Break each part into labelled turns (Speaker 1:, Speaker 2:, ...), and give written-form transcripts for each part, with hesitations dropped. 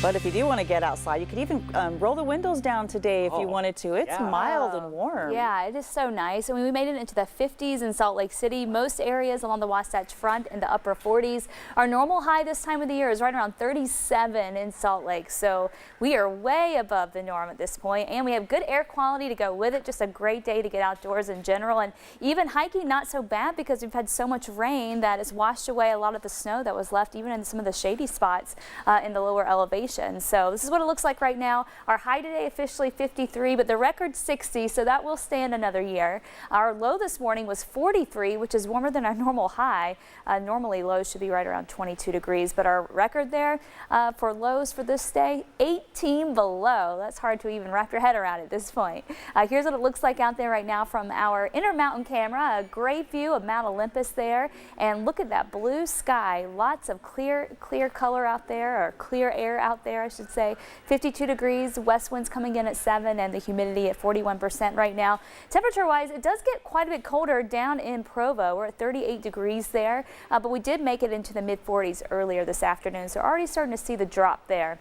Speaker 1: But if you do want to get outside, you could even roll the windows down today if you wanted to. It's mild and warm.
Speaker 2: Yeah, it is so nice. I mean, we made it into the 50s in Salt Lake City. Most areas along the Wasatch Front in the upper 40s. Our normal high this time of the year is right around 37 in Salt Lake. So we are way above the norm at this point, and we have good air quality to go with it. Just a great day to get outdoors in general, and even hiking not so bad because we've had so much rain that it's washed away a lot of the snow that was left even in some of the shady spots in the lower elevation. So this is what it looks like right now. Our high today officially 53, but the record 60, so that will stand another year. Our low this morning was 43, which is warmer than our normal high. Normally lows should be right around 22 degrees, but our record there for lows for this day, 18 below. That's hard to even wrap your head around at this point. Here's what it looks like out there right now from our Intermountain camera. A great view of Mount Olympus there, and look at that blue sky. Lots of clear color out there, or clear air out there, I should say. 52 degrees, west winds coming in at 7, and the humidity at 41% right now. Temperature wise, it does get quite a bit colder down in Provo. We're at 38 degrees there, but we did make it into the mid 40s earlier this afternoon, so already starting to see the drop there.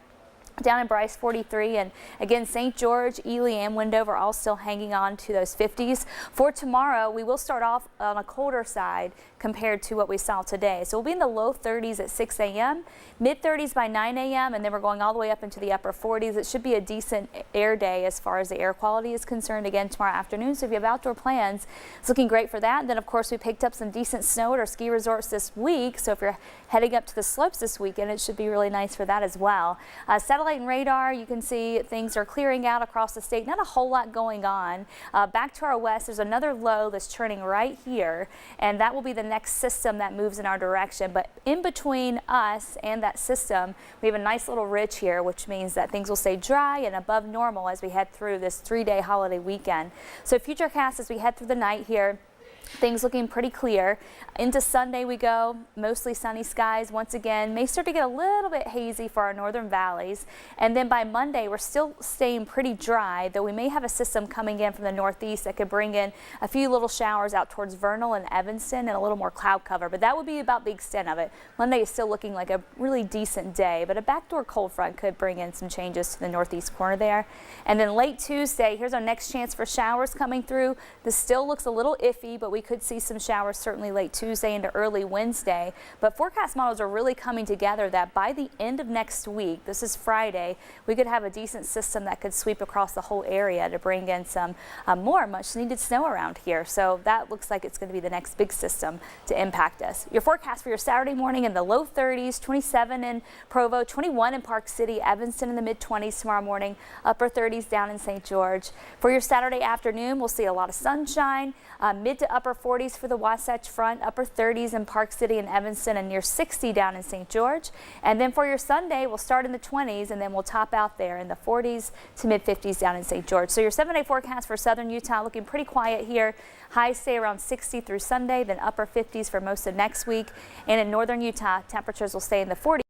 Speaker 2: Down in Bryce, 43, and again, St. George, Ely, and Wendover all still hanging on to those 50s. For tomorrow, we will start off on a colder side compared to what we saw today. So we'll be in the low 30s at 6 a.m., mid 30s by 9 a.m., and then we're going all the way up into the upper 40s. It should be a decent air day as far as the air quality is concerned again tomorrow afternoon. So if you have outdoor plans, it's looking great for that. And then, of course, we picked up some decent snow at our ski resorts this week. So if you're heading up to the slopes this weekend, it should be really nice for that as well. Satellite and radar, you can see things are clearing out across the state. Not a whole lot going on. Back to our west, there's another low that's churning right here, and that will be the next system that moves in our direction. But in between us and that system, we have a nice little ridge here, which means that things will stay dry and above normal as we head through this 3-day holiday weekend. So futurecast as we head through the night here. Things looking pretty clear. Into Sunday we go, mostly sunny skies once again. May start to get a little bit hazy for our northern valleys. And then by Monday we're still staying pretty dry, though we may have a system coming in from the northeast that could bring in a few little showers out towards Vernal and Evanston and a little more cloud cover. But that would be about the extent of it. Monday is still looking like a really decent day, but a backdoor cold front could bring in some changes to the northeast corner there. And then late Tuesday, here's our next chance for showers coming through. This still looks a little iffy, but we could see some showers certainly late Tuesday into early Wednesday. But forecast models are really coming together that by the end of next week, this is Friday, we could have a decent system that could sweep across the whole area to bring in some more much needed snow around here. So that looks like it's going to be the next big system to impact us. Your forecast for your Saturday morning in the low 30s, 27 in Provo, 21 in Park City, Evanston in the mid 20s tomorrow morning, upper 30s down in St. George. For your Saturday afternoon, we'll see a lot of sunshine, mid to upper 40s for the Wasatch Front, upper 30s in Park City and Evanston, and near 60 down in St. George. And then for your Sunday, we'll start in the 20s and then we'll top out there in the 40s to mid 50s down in St. George. So your 7-day forecast for southern Utah looking pretty quiet here. Highs stay around 60 through Sunday, then upper 50s for most of next week. And in northern Utah, temperatures will stay in the 40s.